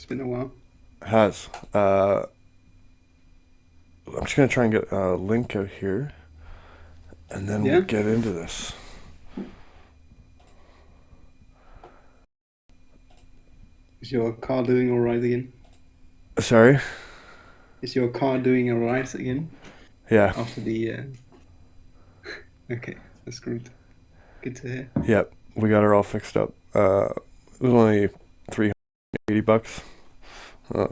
It's been a while. Has. I'm just gonna try and get a link out here, and then we'll Yeah? get into this. Is your car doing alright again? Sorry. Is your car doing alright again? Yeah. After the okay, that's good. Good to hear. Yep. We got her all fixed up. It was only $380. Uh,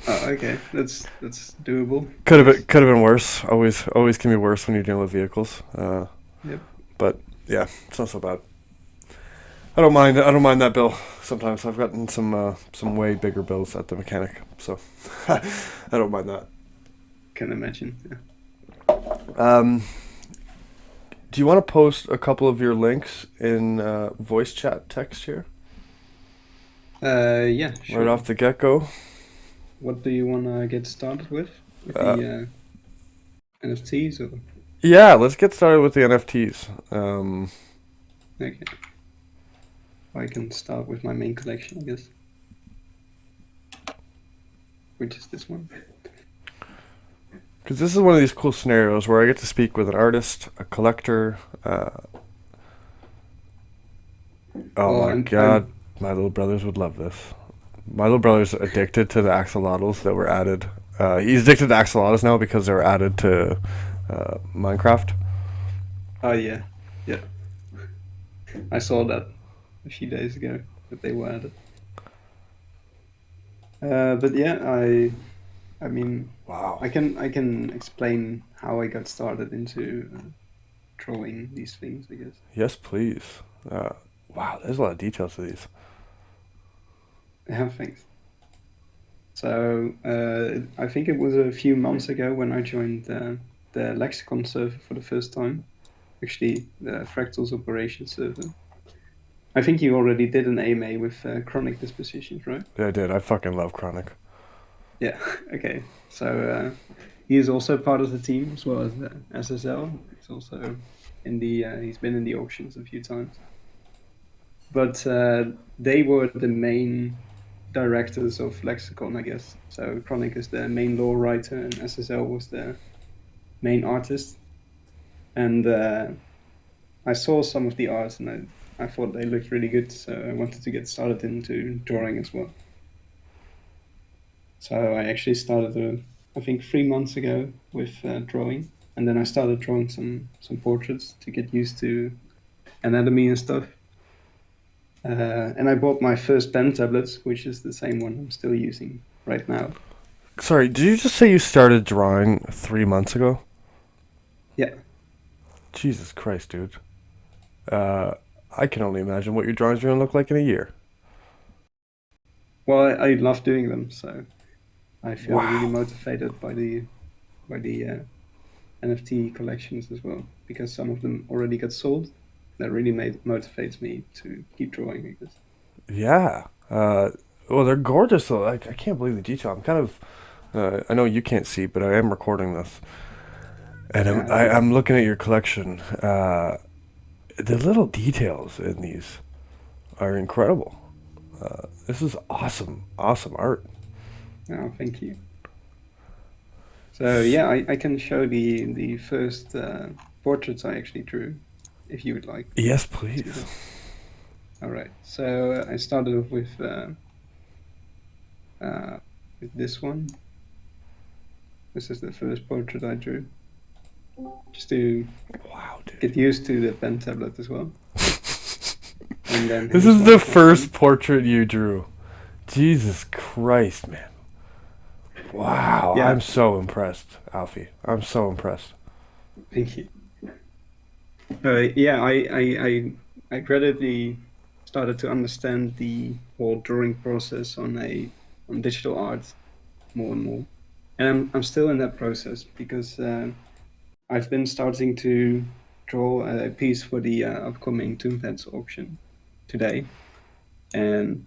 Oh, okay. That's doable, I could have been guess. could have been worse. Always can be worse when you're dealing with vehicles. Yep. But yeah, it's not so bad. I don't mind. I don't mind that bill. Sometimes I've gotten some way bigger bills at the mechanic, so I don't mind that. Can imagine. Um, do you want to post a couple of your links in voice chat text here Yeah, right sure. off the get go? What do you wanna get started with? With Uh, the NFTs or yeah, let's get started with the NFTs. okay. I can start with my main collection, I guess. Which is this one. Because this is one of these cool scenarios where I get to speak with an artist, a collector. Oh Well, my god, my little brothers would love this. My little brother's addicted to the axolotls that were added. He's addicted to axolotls now because they were added to Minecraft. oh yeah. Yeah. I saw that a few days ago that they were added. But yeah, I mean, Wow. I can explain how I got started into drawing these things, I guess. Yes, please. Uh, wow, there's a lot of details to these. Yeah, thanks. So I think it was a few months ago when I joined the Lexicon server for the first time. Actually, the Fractals operation server. I think you already did an AMA with chronic dispositions, right? Yeah, I did. I fucking love Chronic. Yeah. Okay. So he is also part of the team as well as the SSL. He's also in the he's been in the auctions a few times. But they were the main directors of Lexicon, I guess. So Chronic is the main law writer, and SSL was the main artist. And I saw some of the art, and I thought they looked really good. So I wanted to get started into drawing as well. So I actually started, I think, 3 months ago with drawing, and then I started drawing some portraits to get used to anatomy and stuff. And I bought my first pen tablets, which is the same one I'm still using right now. Sorry, did you just say you started drawing 3 months ago? Yeah. Jesus Christ, dude. Uh, I can only imagine what your drawings are gonna look like in a year. Well, I love doing them, so I feel really Wow. motivated by the NFT collections as well, because some of them already got sold. That really motivates me to keep drawing, I guess. Yeah. Well, they're gorgeous though. I can't believe the detail. I'm kind of. I know you can't see, but I am recording this, and Yeah, I do. I'm looking at your collection. The little details in these are incredible. This is awesome, awesome art. Oh, thank you. So yeah, I can show the first portraits I actually drew, if you would like Yes, to see please. them. All right. So I started off with this one. This is the first portrait I drew, just to Wow, dude. get used to the pen tablet as well. And then This here's is one the of my first friends. portrait you drew. Jesus Christ, man. Wow, I'm Yeah, so impressed, Alfie. I'm so impressed. thank you. Yeah, I gradually started to understand the whole drawing process on digital art more and more. And I'm still in that process because I've been starting to draw a piece for the upcoming Toonpens auction today. And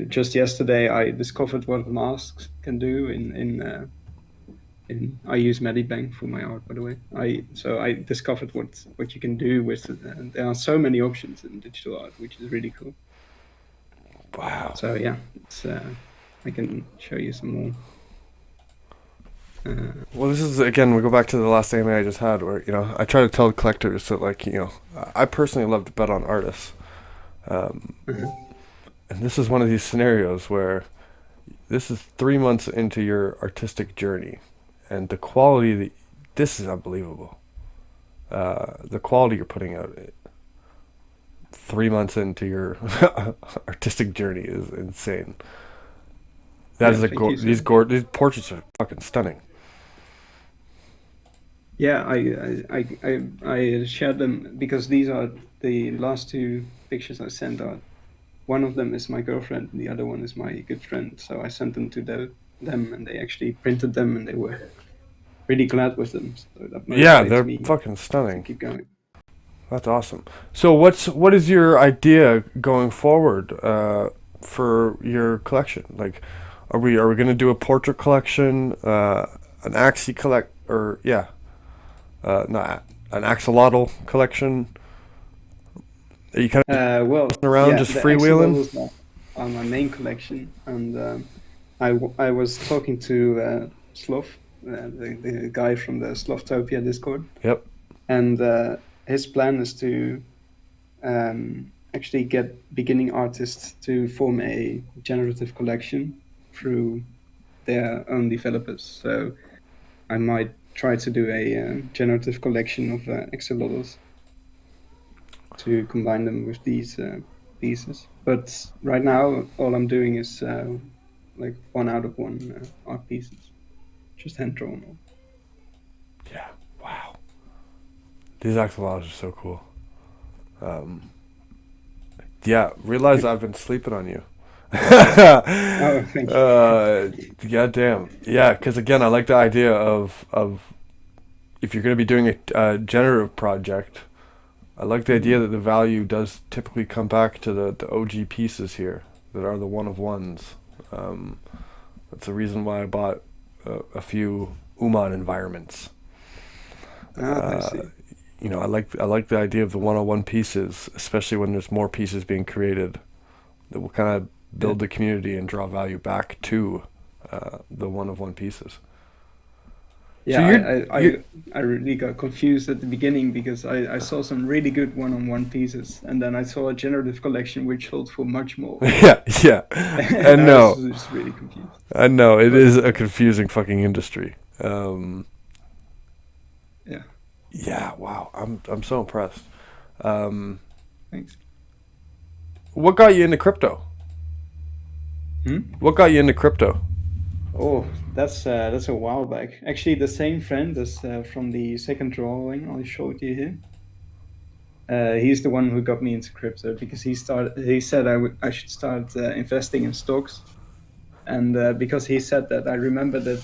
just yesterday, I discovered what masks can do in I use Medibank for my art, by the way. I discovered what you can do with it, and there are so many options in digital art, which is really cool. Wow. So yeah, it's I can show you some more. Well, this is, again, we go back to the last AMA I just had, where, I try to tell collectors that, like, I personally love to bet on artists. Um, and this is one of these scenarios where this is 3 months into your artistic journey, and the quality, this is unbelievable. The quality you're putting out 3 months into your artistic journey is insane. That is these portraits are fucking stunning. Yeah, I shared them because these are the last two pictures I sent out. One of them is my girlfriend, and the other one is my good friend. So I sent them to them, and they actually printed them, and they were really glad with them. So that motivates they're me fucking stunning. to keep going. That's awesome. So what is your idea going forward for your collection? Like, are we gonna do a portrait collection, an axi collect, or not an axolotl collection? Are you kind of around just freewheeling? On my main collection, and I was talking to Sloth, the guy from the Slothtopia Discord. Yep. And his plan is to actually get beginning artists to form a generative collection through their own developers. So I might try to do a generative collection of axolotls to combine them with these pieces. But right now, all I'm doing is like 1 out of 1 art pieces, just hand drawn. Yeah. Wow. These axolotls are so cool. Realize I've been sleeping on you. Oh, thank you. Goddamn. Yeah, because again, I like the idea of if you're going to be doing a generative project, I like the idea that the value does typically come back to the OG pieces here that are the one of ones. That's the reason why I bought a few Uman environments. I see. I like the idea of the 101 pieces, especially when there's more pieces being created that will kind of build the community and draw value back to the 101 pieces. Yeah, so I really got confused at the beginning because I saw some really good one-on-one pieces, and then I saw a generative collection which sold for much more. Yeah. I know. I was just really confused. I know it is a confusing fucking industry. Yeah. Yeah. Wow. I'm so impressed. Thanks. What got you into crypto? What got you into crypto? Oh, that's a while back. Actually, the same friend as from the second drawing I showed you here. He's the one who got me into crypto because he said I should start investing in stocks, and because he said that, I remember that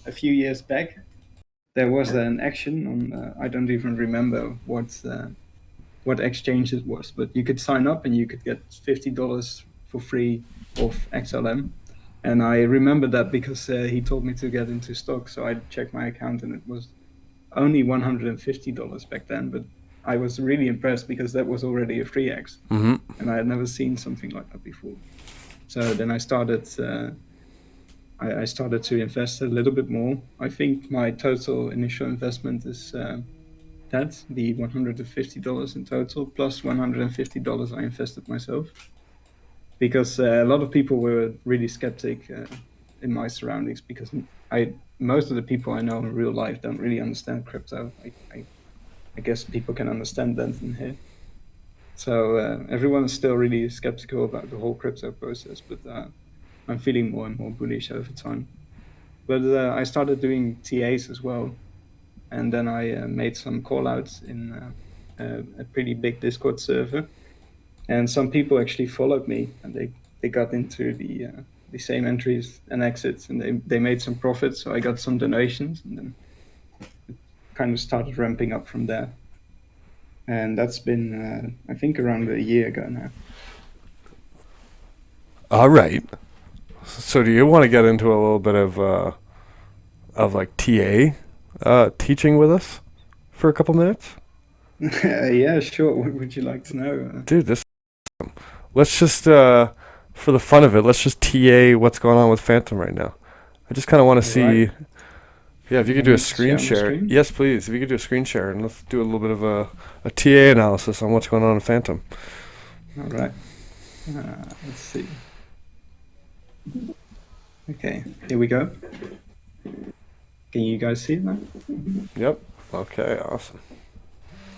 a few years back there was an action on I don't even remember what exchange it was, but you could sign up and you could get $50 for free of XLM. And I remember that because he told me to get into stock. So I checked my account and it was only $150 back then. But I was really impressed because that was already a free X. And I had never seen something like that before. So then I started I started to invest a little bit more. I think my total initial investment is the $150 in total, plus $150 I invested myself. Because a lot of people were really skeptic in my surroundings because most of the people I know in real life don't really understand crypto. I guess people can understand that in here. So everyone is still really skeptical about the whole crypto process, but I'm feeling more and more bullish over time. But I started doing TAs as well, and then I made some callouts in a pretty big Discord server. And some people actually followed me, and they got into the same entries and exits, and they made some profits. So I got some donations, and then it kind of started ramping up from there. And that's been I think around a year ago now. All right. So do you want to get into a little bit of like TA teaching with us for a couple minutes? Yeah, sure. What would you like to know? Dude, let's just for the fun of it, let's just TA what's going on with Fantom right now. I just kind of want to see. Right. Yeah, if you could do a screen share. Screen? Yes, please. If you could do a screen share, and let's do a little bit of a TA analysis on what's going on in Fantom. All right. Let's see. Okay, here we go. Can you guys see it now? Yep. Okay, awesome.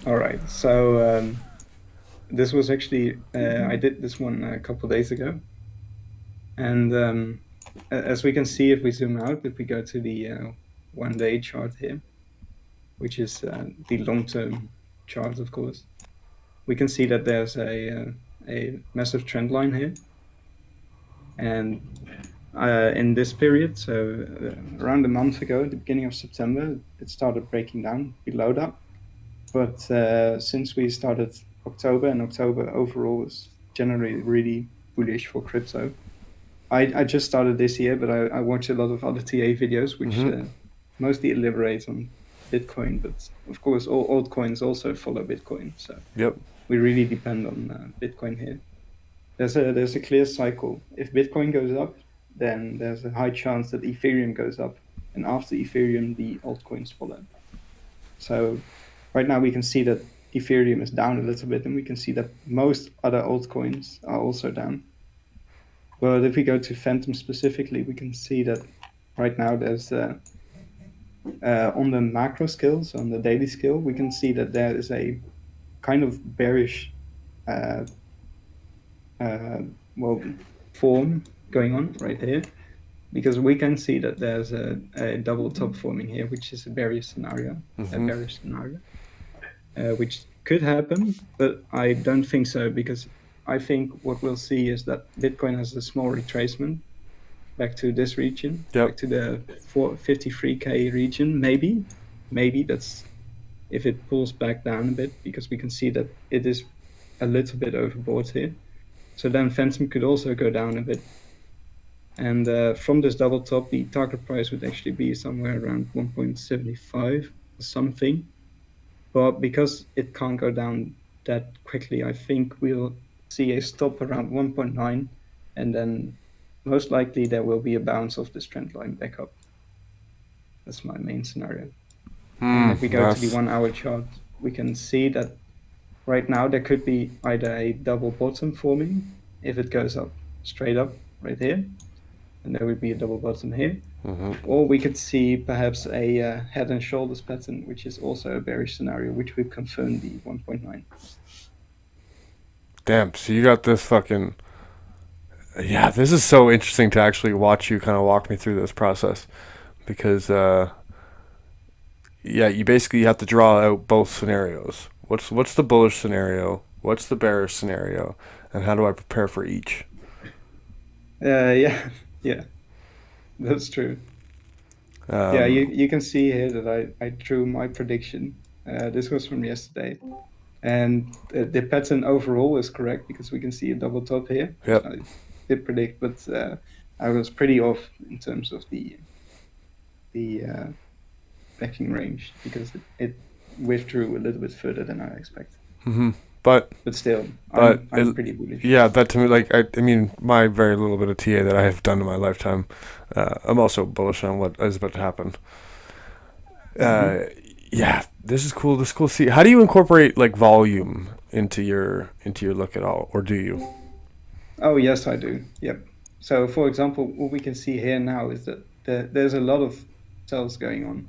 All right, so this was actually, I did this one a couple days ago. And as we can see, if we zoom out, if we go to the 1-day chart here, which is the long-term chart, of course, we can see that there's a massive trend line here. And in this period, so around a month ago, at the beginning of September, it started breaking down below that. But since we started October, and October overall is generally really bullish for crypto. I just started this year, but I watch a lot of other TA videos, which mostly elaborate on Bitcoin. But of course, all altcoins also follow Bitcoin. So Yep. we really depend on Bitcoin here. There's a clear cycle. If Bitcoin goes up, then there's a high chance that Ethereum goes up, and after Ethereum, the altcoins follow. So right now we can see that Ethereum is down a little bit, and we can see that most other altcoins are also down. But if we go to Fantom specifically, we can see that right now there's on the macro scale, so on the daily scale, we can see that there is a kind of bearish form going on right here, because we can see that there's a double top forming here, which is a bearish scenario, which could happen, but I don't think so, because I think what we'll see is that Bitcoin has a small retracement back to this region, back to the 53K region, maybe that's if it pulls back down a bit, because we can see that it is a little bit overbought here. So then Fantom could also go down a bit. And from this double top, the target price would actually be somewhere around 1.75 or something. But because it can't go down that quickly, I think we'll see a stop around 1.9, and then most likely there will be a bounce of this trend line back up. That's my main scenario. And if we go to the 1-hour chart, we can see that right now there could be either a double bottom forming if it goes up straight up right here, and there would be a double bottom here. Or we could see perhaps a head and shoulders pattern, which is also a bearish scenario, which would confirm the 1.9. Damn, so you got this fucking... Yeah, this is so interesting to actually watch you kind of walk me through this process. Because, you basically have to draw out both scenarios. What's the bullish scenario? What's the bearish scenario? And how do I prepare for each? Yeah, that's true. You can see here that I drew my prediction. This was from yesterday. And the pattern overall is correct, because we can see a double top here. Yep. I did predict, but I was pretty off in terms of the backing range, because it withdrew a little bit further than I expected. But still, I'm pretty bullish. Yeah, that to me, like, I mean, my very little bit of TA that I have done in my lifetime, I'm also bullish on what is about to happen. Yeah, this is cool. This is cool to see. How do you incorporate like volume into your look at all, or do you? Oh yes, I do. Yep. So for example, what we can see here now is that there's a lot of cells going on,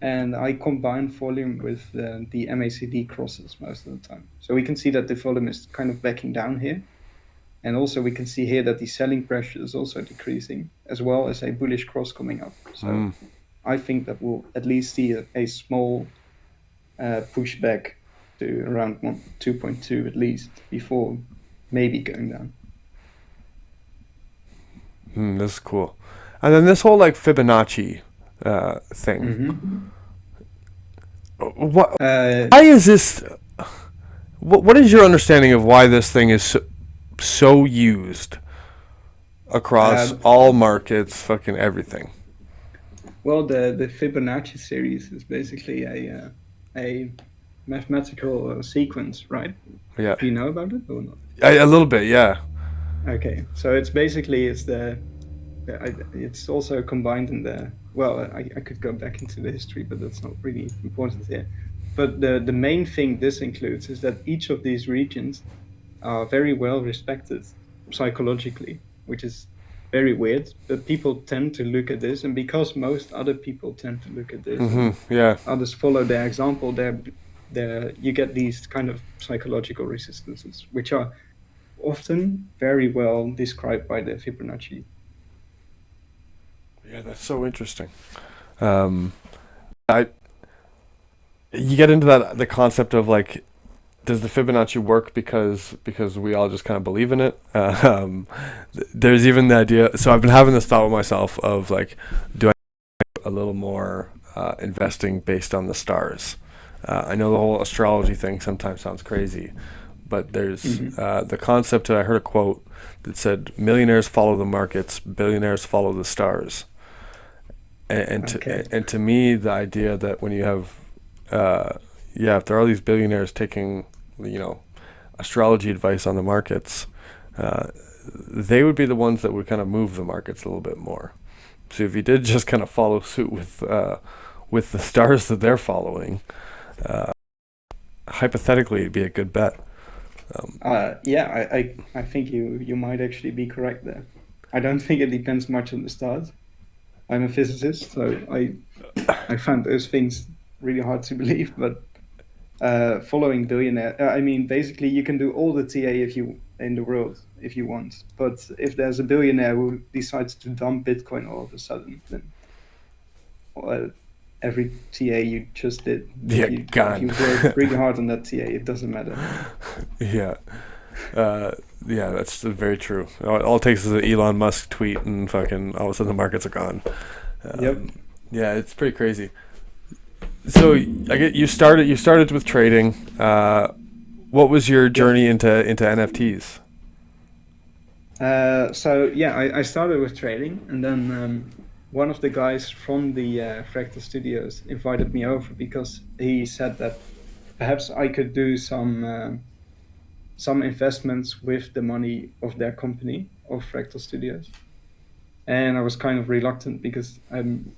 and I combine volume with the MACD crosses most of the time. So we can see that the volume is kind of backing down here, and also we can see here that the selling pressure is also decreasing, as well as a bullish cross coming up. So I think that we'll at least see a small pushback to around 2.2 at least before maybe going down. This is cool. And then this whole like Fibonacci thing. Why is this? What is your understanding of why this thing is so used across all markets, fucking everything? Well, the Fibonacci series is basically a mathematical sequence, right? Yeah. Do you know about it or not? A little bit, yeah. Okay, so it's basically it's also combined in the, well, I could go back into the history, but that's not really important here. But the main thing this includes is that each of these regions are very well respected psychologically, which is very weird. But people tend to look at this, and because most other people tend to look at this, and Yeah. others follow their example, you get these kind of psychological resistances, which are often very well described by the Fibonacci. Yeah, that's so interesting. Um, I you get into that the concept of like, does the Fibonacci work because we all just kind of believe in it? There's even the idea. So I've been having this thought with myself of like, do I a little more investing based on the stars? I know the whole astrology thing sometimes sounds crazy, but there's Hmm. the concept. I heard a quote that said, "Millionaires follow the markets, billionaires follow the stars." Okay. And to me, the idea that when you have, yeah, if there are these billionaires taking, you know, astrology advice on the markets, uh, they would be the ones that would kind of move the markets a little bit more. So if you did just kind of follow suit with the stars that they're following, uh, hypothetically, it'd be a good bet. Um, Yeah, I think you might actually be correct there. I don't think it depends much on the stars. I'm a physicist, so I find those things really hard to believe. But following billionaire, I mean, basically, you can do all the TA if you in the world if you want. But if there's a billionaire who decides to dump Bitcoin all of a sudden, then uh, every TA you just did, yeah, if gone. you worked really hard on that TA, it doesn't matter. Yeah. Uh, yeah, that's very true. All it takes is an Elon Musk tweet, and fucking all of a sudden the markets are gone. Yep. Yeah, it's pretty crazy. So I get you started. You started with trading. What was your Yep. journey into NFTs? So yeah, I started with trading, and then one of the guys from the Fractal Studios invited me over because he said that perhaps I could do some investments with the money of their company of Fractal Studios. And I was kind of reluctant because I'm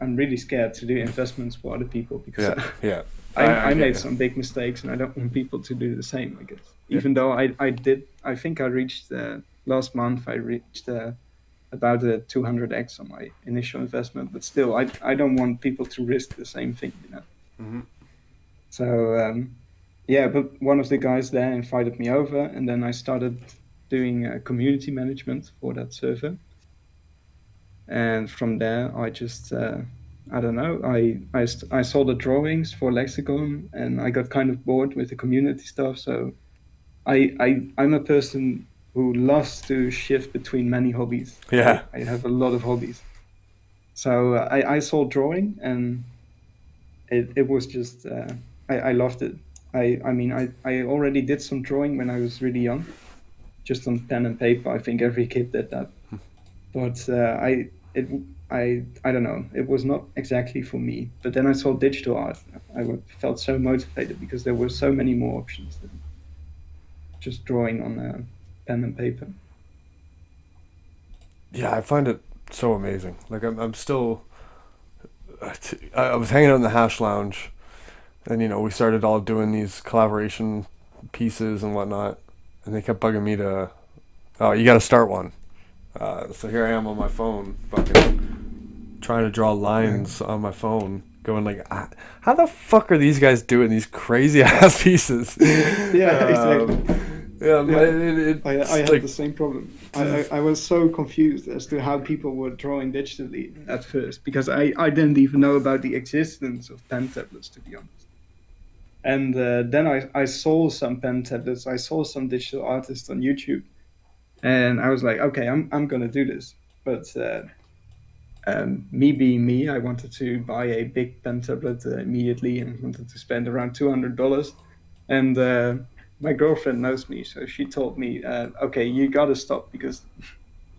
really scared to do investments for other people because Yeah, yeah. I I get made you. some big mistakes and I don't want people to do the same, I guess. Even though I think I reached last month I reached about a 200x on my initial investment, but still I don't want people to risk the same thing, you know. Hmm. So yeah, but one of the guys there invited me over, and then I started doing community management for that server. And from there, I just I don't know. I saw the drawings for Lexicon, and I got kind of bored with the community stuff. So I'm a person who loves to shift between many hobbies. Yeah, I have a lot of hobbies. So I saw drawing, and it was just I loved it. I mean I already did some drawing when I was really young, just on pen and paper. I think every kid did that. But it I don't know. It was not exactly for me. But then I saw digital art. Felt so motivated because there were so many more options than just drawing on pen and paper. yeah. I find it so amazing. Like I'm still. I was hanging out in the hash lounge, and you know we started all doing these collaboration pieces and whatnot, and they kept bugging me to, oh, you got to start one. So here I am on my phone, fucking trying to draw Yeah, lines on my phone, going like, how the fuck are these guys doing these crazy ass pieces? yeah, exactly. Yeah, but Yeah, I it's had like, the same problem. I was so confused as to how people were drawing digitally at first because I didn't even know about the existence of pen tablets, to be honest. And then I saw some pen tablets, I saw some digital artists on YouTube, and I was like, okay, I'm gonna do this. But me being me, I wanted to buy a big pen tablet immediately and wanted to spend around $200. And my girlfriend knows me, so she told me, okay, you gotta stop because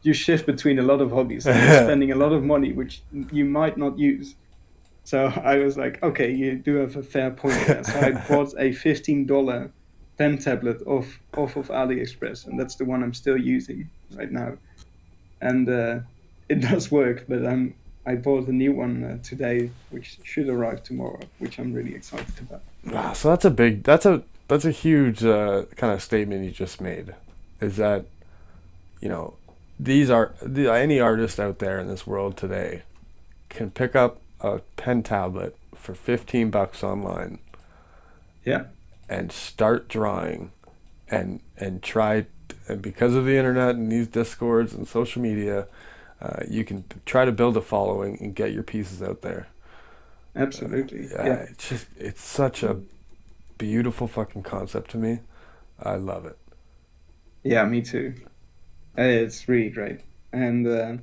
you shift between a lot of hobbies and you're spending a lot of money which you might not use. So I was like, okay, you do have a fair point there. So I bought a $15 pen tablet off of AliExpress, and that's the one I'm still using right now. And it does work, but I bought a new one today, which should arrive tomorrow, which I'm really excited about. Wow, so that's a huge kind of statement you just made. Is that, you know, any artist out there in this world today can pick up a pen tablet for $15 online Yeah, and start drawing and try, and because of the internet and these discords and social media, you can try to build a following and get your pieces out there. absolutely. Yeah, Yeah, it's such a beautiful fucking concept to me. I love it. yeah, me too. It's really great. And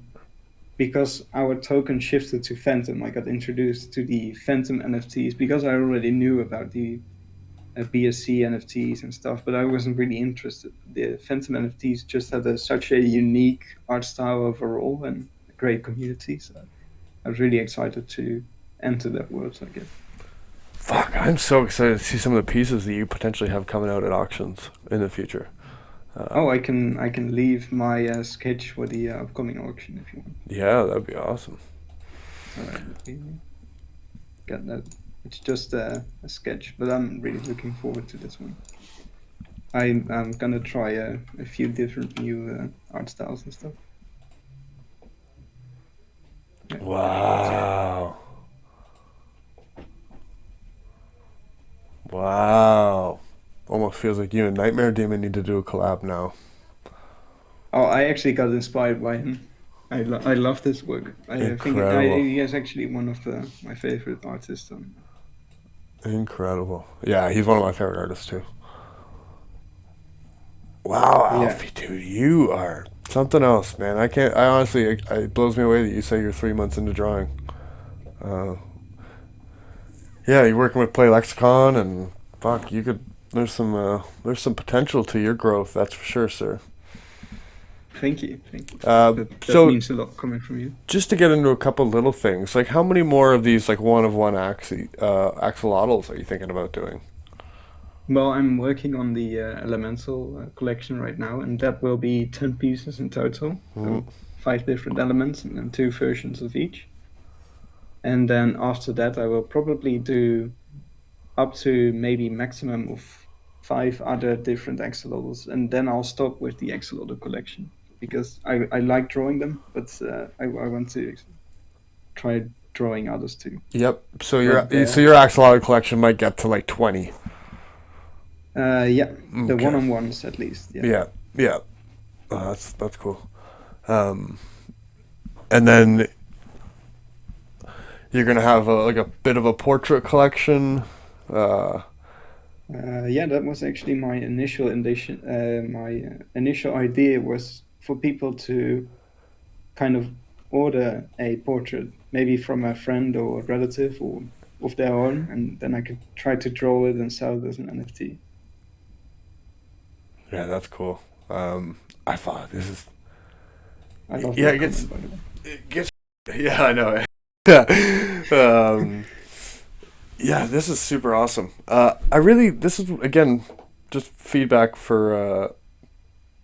because our token shifted to Fantom, I got introduced to the Fantom NFTs because I already knew about the BSC NFTs and stuff, but I wasn't really interested. The Fantom NFTs just had such a unique art style overall and a great community, so I was really excited to enter that world, I guess. Fuck, I'm so excited to see some of the pieces that you potentially have coming out at auctions in the future. Oh, I can leave my sketch for the upcoming auction if you want. Yeah, that'd be awesome. All right, let me get that. It's just a sketch, but I'm really looking forward to this one. I'm gonna try a few different new art styles and stuff. Yeah. Wow. Wow. Almost feels like you and Nightmare Demon need to do a collab now. Oh, I actually got inspired by him. I love this work. I think Incredible. he is actually one of my favorite artists. Incredible. Yeah, he's one of my favorite artists too. Wow, Yeah. Alfie, dude, you are something else, man. I can't. I honestly, it blows me away that you say you're 3 months into drawing. Uh, yeah, you're working with Play Lexicon, and fuck, you could. There's some potential to your growth. That's for sure, sir. Thank you. Thank you. Uh, That so means a lot coming from you. just to get into a couple little things, like how many more of these like one of one axolotls are you thinking about doing? Well, I'm working on the elemental collection right now, and that will be 10 pieces in total. Mm, So 5 different elements and then 2 versions of each. And then after that, I will probably do up to maybe maximum of 5 other different axolotls, and then I'll stop with the axolotl collection because I like drawing them, but I want to try drawing others too. yep. But Your axolotl collection might get to like 20. yeah, the Okay. one-on-ones at least. Yeah. Yeah. Yeah. That's cool. Um, and then you're gonna have like a bit of a portrait collection. Uh, Yeah, that was actually my initial indication. My initial idea was for people to kind of order a portrait, maybe from a friend or a relative or of their own, and then I could try to draw it and sell it as an NFT. yeah, that's cool. I thought this is. I love Yeah, that comment, by the way. it gets. Yeah, I know. Yeah. Yeah, this is super awesome. This is again just feedback for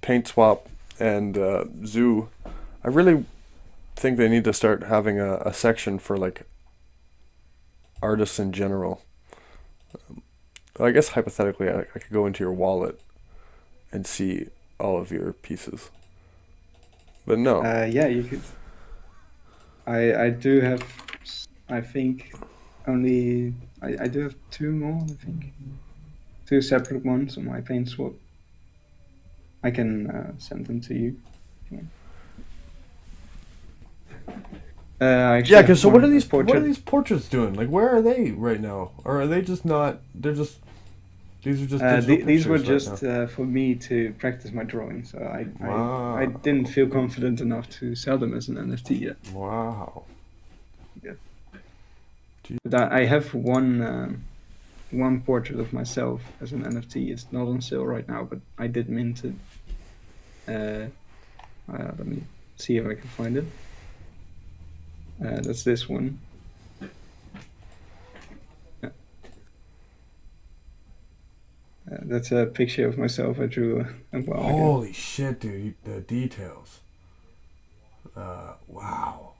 Paint Swap and SOOO. I really think they need to start having a section for like artists in general. I guess hypothetically, I could go into your wallet and see all of your pieces, but no. Yeah, you could. I do have, I think, only I do have 2 more. I think 2 separate ones on my paint swap. I can send them to you. If you want. I actually Yeah, have because so what are a these portrait. portraits doing? Like, where are they right now, or are they just not? They're just these are just digital These were pictures right just for me to practice my drawing, so I now. didn't feel confident enough to sell them as an NFT yet. Wow. Yeah. Gee. But I have one portrait of myself as an NFT. It's not on sale right now, but I did mint it. Let me see if I can find it. That's this one. that's a picture of myself I drew a while ago. Holy shit, dude! The details. Wow.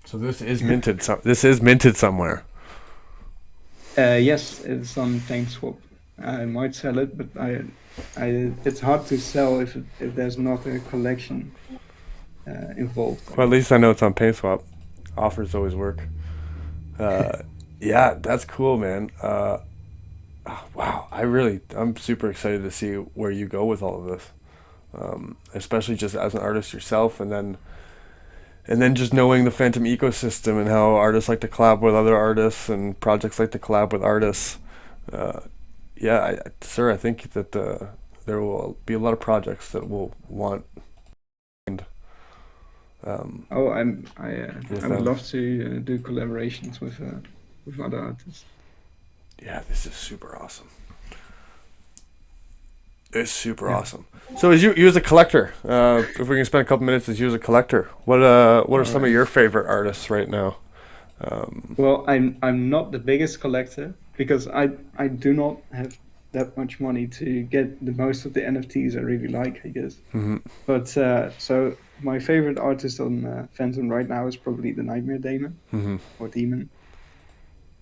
So this is minted. This is minted somewhere. Yes, it's on TankSwap. I might sell it, but it's hard to sell if there's not a collection involved. Well, at least I know it's on PaySwap. Offers always work. Yeah, that's cool, man. Wow, I'm super excited to see where you go with all of this, especially just as an artist yourself, and then just knowing the Fantom ecosystem and how artists like to collab with other artists and projects like to collab with artists. Yeah, sir, I think that there will be a lot of projects that will want. I would love to do collaborations with other artists. Yeah, this is super awesome. It's super awesome. So, as you as a collector, if we can spend a couple minutes as you as a collector, what are some of your favorite artists right now? Well, I'm not the biggest collector because I do not have that much money to get the most of the NFTs I really like, I guess. Mm-hmm. But so my favorite artist on Fantom right now is probably the Nightmare Demon or Demon.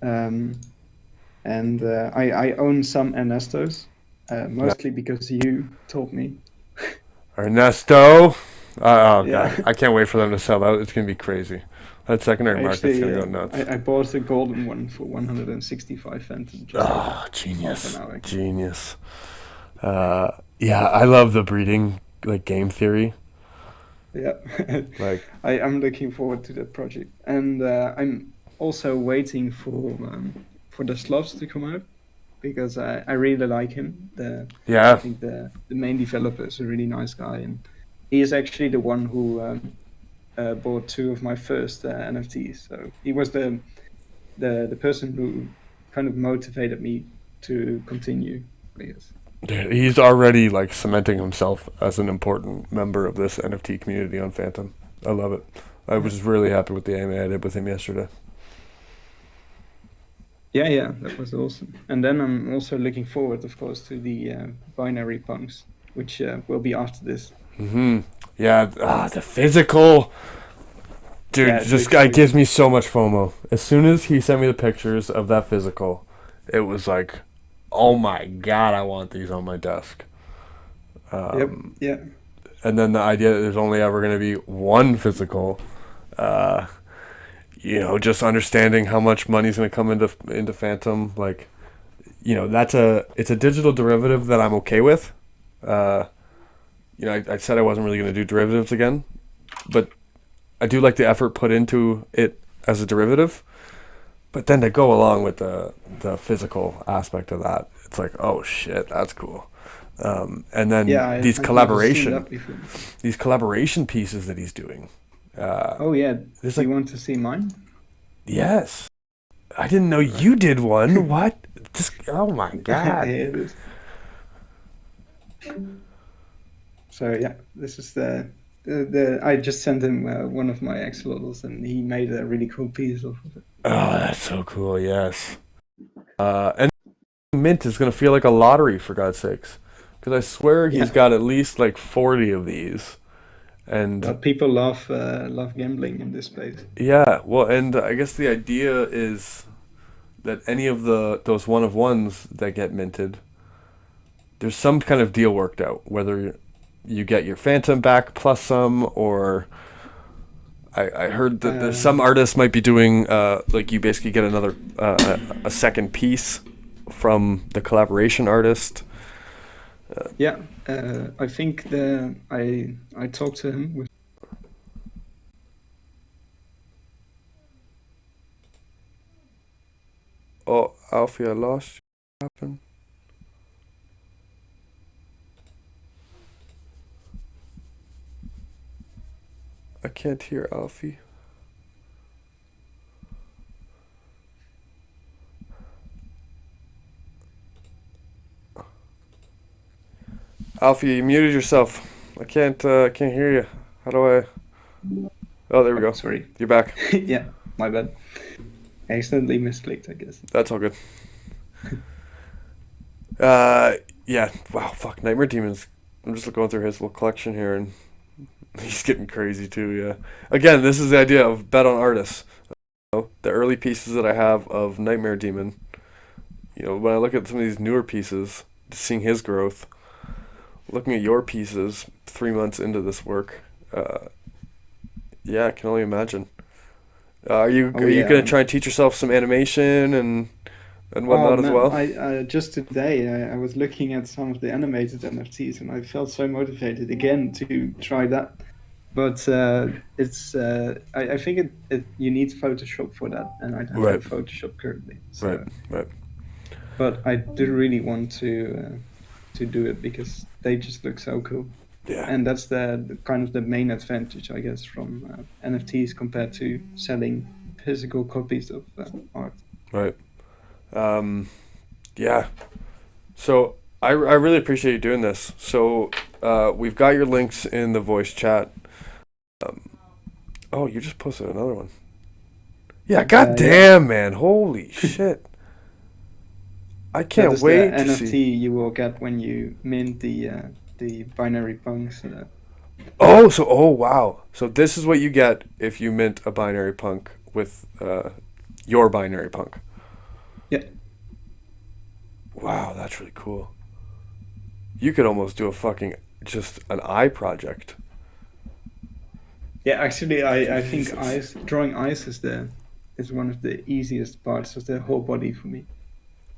And I own some Ernestos, mostly because you told me. Ernesto. Oh Yeah. god, I can't wait for them to sell out. It's gonna be crazy. That secondary market's gonna go nuts. I bought the golden one for 165 Fantom. Genius. Genius. Yeah, I love the breeding game theory. Yeah. Like I'm looking forward to that project, and I'm also waiting for the Slavs to come out because I really like him. I think the main developer is a really nice guy, and he is actually the one who bought 2 of my first NFTs. So he was the person who kind of motivated me to continue, I guess. he's already cementing himself as an important member of this NFT community on Fantom. I love it. I was really happy with the AMA I did with him yesterday. Yeah, that was awesome. And then I'm also looking forward, of course, to the binary punks, which will be after this. Yeah, the physical. Dude, this guy gives me so much FOMO. As soon as he sent me the pictures of that physical, it was like, oh my god, I want these on my desk. Yeah. And then the idea that there's only ever going to be one physical, just understanding how much money's going to come into Fantom, it's a digital derivative that I'm okay with. I said I wasn't really going to do derivatives again, but I do like the effort put into it as a derivative. But then to go along with the physical aspect of that, it's like, oh shit, that's cool. And then these collaboration pieces that he's doing. Do you want to see mine? Yes. I didn't know you did one. What? Oh my god. Yeah, it is. So yeah, this is the I just sent him one of my axolotls, and he made a really cool piece of it. Oh, that's so cool. Yes. And mint is gonna feel like a lottery, for God's sakes, because I swear he's got at least 40 of these. And but people love gambling in this space. Yeah, well, and I guess the idea is that any of those one of ones that get minted, there's some kind of deal worked out, whether you get your Fantom back plus some, or I heard that some artists might be doing you basically get another a second piece from the collaboration artist. I think I talked to him with. Oh, Alfie, I lost you. What happened? I can't hear Alfie. Alfie, you muted yourself. I can't hear you. How do I? Oh, there we go. Sorry. You're back. Yeah, my bad. I accidentally misclicked, I guess. That's all good. Uh, yeah. Wow. Fuck. Nightmare Demons. I'm just going through his little collection here, and he's getting crazy too. Yeah. Again, this is the idea of bet on artists. The early pieces that I have of Nightmare Demon. When I look at some of these newer pieces, seeing his growth, looking at your pieces 3 months into this work, yeah, I can only imagine. Are you Oh are you yeah. gonna try and teach yourself some animation and Oh whatnot as man, well? I just today I was looking at some of the animated NFTs and I felt so motivated again to try that. But I think you need Photoshop for that, and I don't Right, have Photoshop currently. right, So, right. but I do really want to do it because they just look so cool, Yeah, and that's the kind of the main advantage, I guess, from NFTs compared to selling physical copies of art. right. Um, yeah. So I really appreciate you doing this. So we've got your links in the voice chat. Um, oh, you just posted another one. Yeah, Yeah, goddamn, man. Holy shit. I that can't is the wait to see. NFT you will get when you mint the binary punks. Oh wow. So this is what you get if you mint a binary punk with your binary punk. Yeah. Wow, that's really cool. You could almost do a fucking just an eye project. Yeah, actually, I think Jesus. eyes drawing eyes is one of the easiest parts of the whole body for me.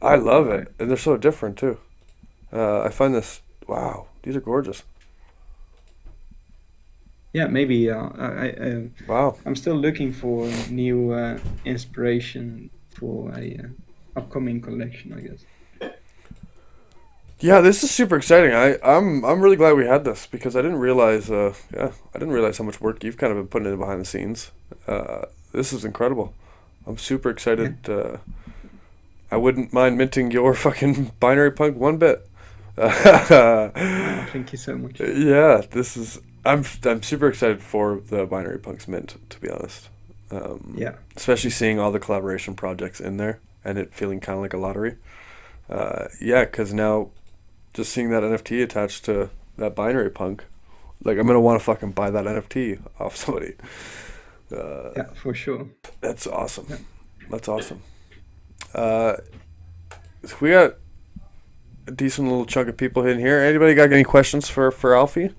I love I, it. And they're so different too. I find this wow, these are gorgeous. yeah, maybe Wow. I'm still looking for new inspiration for a upcoming collection, I guess. Yeah, this is super exciting. I'm really glad we had this because I didn't realize I didn't realize how much work you've kind of been putting in behind the scenes. This is incredible. I'm super Yeah, excited. I wouldn't mind minting your fucking binary punk one bit. thank you so much. Yeah, this is. I'm super excited for the binary punks mint. To be honest, Yeah, especially seeing all the collaboration projects in there and it feeling kind of like a lottery. Yeah, because now just seeing that NFT attached to that binary punk, like I'm gonna want to fucking buy that NFT off somebody. Uh, yeah, for sure. that's awesome. Yeah. That's awesome. Uh, so we got a decent little chunk of people in here. Anybody got any questions for Alfie?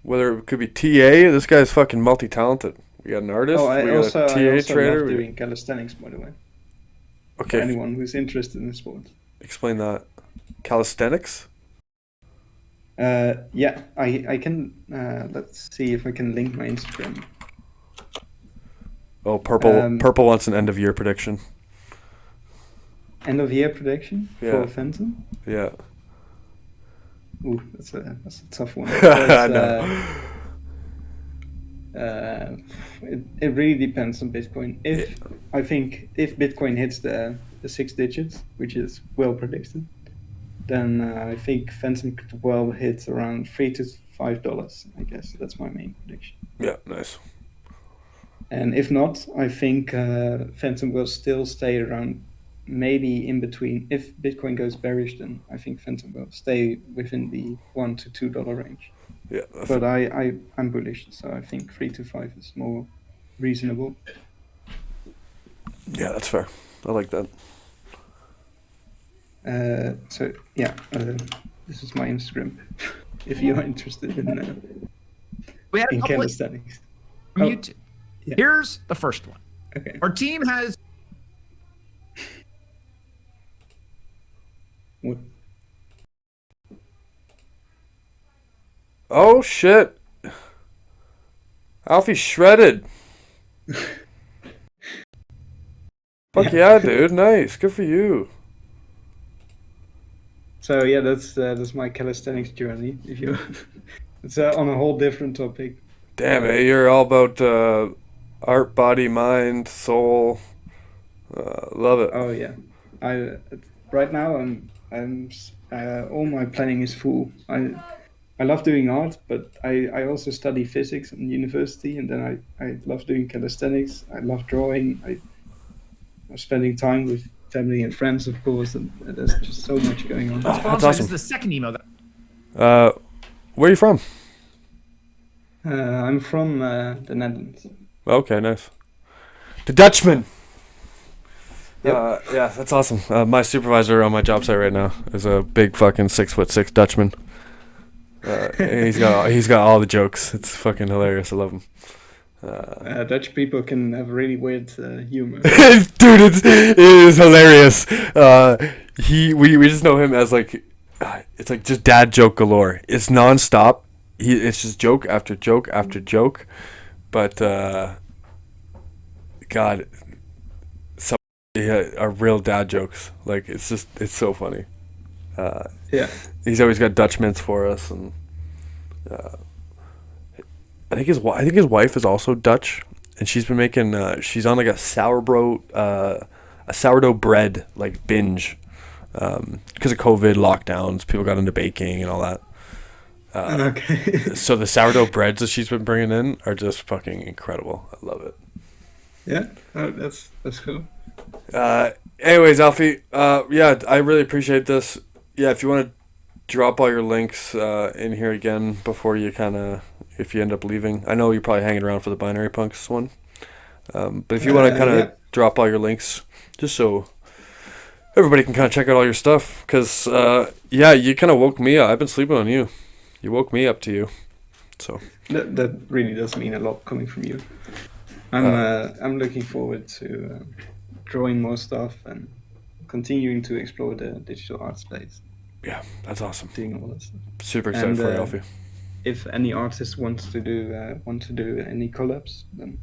Whether it could be TA, this guy's fucking multi-talented. We got an Oh, artist, we got a I TA also love trader. doing calisthenics, by the way. For Okay, anyone who's interested in sports. explain that. Calisthenics? Yeah, I can. Let's see if I can link my Instagram. Oh, purple. Um, Purple wants an end of year prediction. End of year prediction for Yeah, Fantom. yeah. Ooh, that's a tough one I because know. uh, it really depends on Bitcoin. Yeah, If I think if Bitcoin hits the six digits, which is well predicted, then I think Fantom could well hit around $3 to $5. I guess that's my main prediction. yeah, nice. And if not, I think Fantom will still stay around, maybe in between. If Bitcoin goes bearish, then I think Fantom will stay within the $1 to $2 range. Yeah, But I'm bullish, so I think 3 to 5 is more reasonable. yeah, that's fair. I like that. So yeah, this is my Instagram. If you're interested We had a in couple of calisthenics. from Oh, YouTube. yeah. Here's the first one. Okay. Our team has What? Oh shit, Alfie shredded. Fuck yeah, dude. Nice. Good for you. So yeah, that's my calisthenics journey. If you, it's on a whole different topic. Damn it, But you're all about art, body, mind, soul. Love it. oh yeah, I right now all my planning is full. I love doing art, but I also study physics in university, and then I love doing calisthenics. I love drawing. spending time with family and friends, of course, and there's just so much going on. That's This awesome. is the second email that Where are you from? I'm from the Netherlands. Okay, nice. The Dutchman. Yep. Yeah, that's awesome. My supervisor on my job site right now is a big fucking 6'6" Dutchman. He's got all the jokes. It's fucking hilarious. I love him. Dutch people can have really weird humor. Dude, it is hilarious. We just know him as like, it's like just dad joke galore. It's nonstop. It's just joke after joke after joke. But God, some are real dad jokes. Like it's so funny. Yeah. He's always got Dutch mints for us, and I think his wife is also Dutch, and she's been making she's on like a sourdough bread like binge because of COVID lockdowns. People got into baking and all that. Okay. So the sourdough breads that she's been bringing in are just fucking incredible. I love it. Yeah. Oh, that's cool. Anyways, Alfie, yeah, I really appreciate this. Yeah, if you want to drop all your links in here again before you if you end up leaving. I know you're probably hanging around for the Binary Punks one. But if you want to yeah. drop all your links, just so everybody can kind of check out all your stuff. Because, yeah, you kind of woke me up. I've been sleeping on you. You woke me up to you. So That really does mean a lot coming from you. I'm looking forward to drawing more stuff and continuing to explore the digital art space. yeah, that's awesome. Doing all that stuff. Super excited for you, Alfie. If any artist wants to do any collabs, then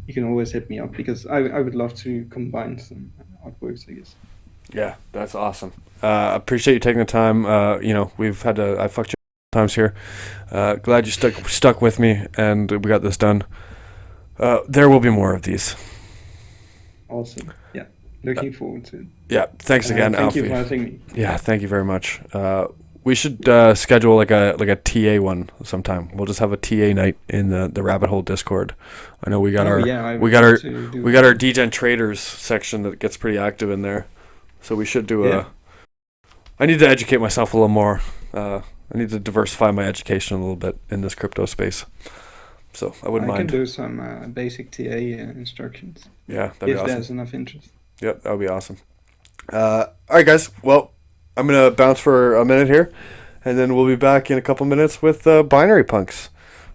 you can always hit me up, because I would love to combine some artworks, I guess. Yeah, that's awesome. Appreciate you taking the time. We've had I fucked you times here. Glad you stuck with me, and we got this done. There will be more of these. Awesome. Yeah. Looking forward to it. Yeah, thanks again, thank Alfie. you for having me. Yeah, thank you very much. We should schedule like a TA one sometime. We'll just have a TA night in the Rabbit Hole Discord. I know we got our Degen Traders section that gets pretty active in there, so we should do a. I need to educate myself a little more. I need to diversify my education a little bit in this crypto space. So I wouldn't mind. I can do some basic TA instructions. Yeah, that'd be awesome. If there's enough interest. Yep, that would be awesome. All right, guys. Well, I'm going to bounce for a minute here, and then we'll be back in a couple minutes with Binary Punks.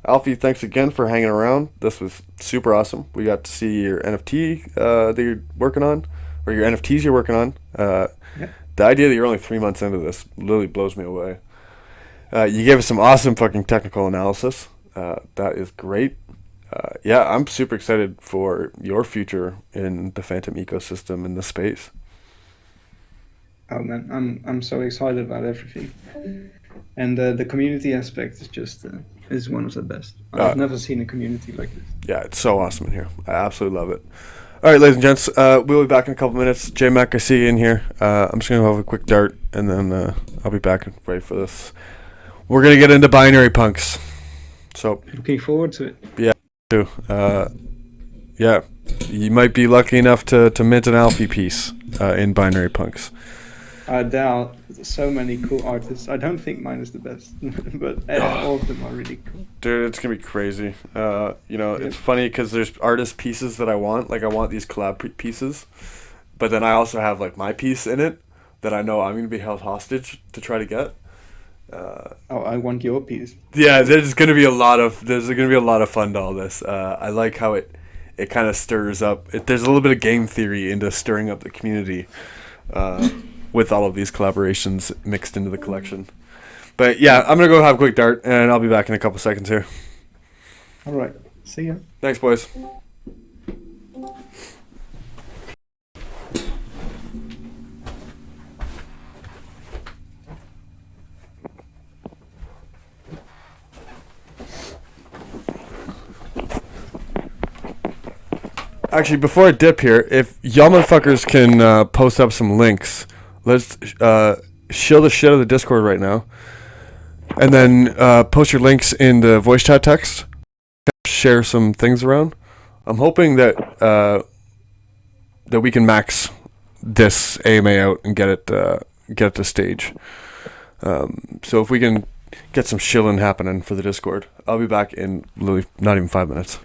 Alfie, thanks again for hanging around. This was super awesome. We got to see your NFT that you're working on, or your NFTs you're working on. The idea that you're only 3 months into this literally blows me away. You gave us some awesome fucking technical analysis. That is great. Yeah, I'm super excited for your future in the Fantom ecosystem in this space. Oh man, I'm so excited about everything, and the community aspect is just is one of the best. I've never seen a community like this. Yeah, it's so awesome in here. I absolutely love it. All right, ladies and gents, we'll be back in a couple minutes. J-Mac, I see you in here. I'm just gonna have a quick dart, and then I'll be back and ready for this. We're gonna get into Binary Punks. So looking forward to it. Yeah, too. Yeah, you might be lucky enough to mint an Alfie piece in Binary Punks. There are so many cool artists. I don't think mine is the best, but all of them are really cool. Dude, it's gonna be crazy. It's funny because there's artist pieces that I want. Like I want these collab pieces, but then I also have like my piece in it that I know I'm gonna be held hostage to try to get. I want your piece. Yeah, there's gonna be a lot of fun to all this. I like how it kind of stirs up. There's a little bit of game theory into stirring up the community with all of these collaborations mixed into the collection. But yeah, I'm gonna go have a quick dart, and I'll be back in a couple seconds here. All right, see ya. Thanks, boys. Actually, before I dip here, if y'all motherfuckers can post up some links, let's shill the shit out of the Discord right now. And then post your links in the voice chat text. Share some things around. I'm hoping that that we can max this AMA out and get it to stage. So if we can get some shilling happening for the Discord, I'll be back in literally not even 5 minutes.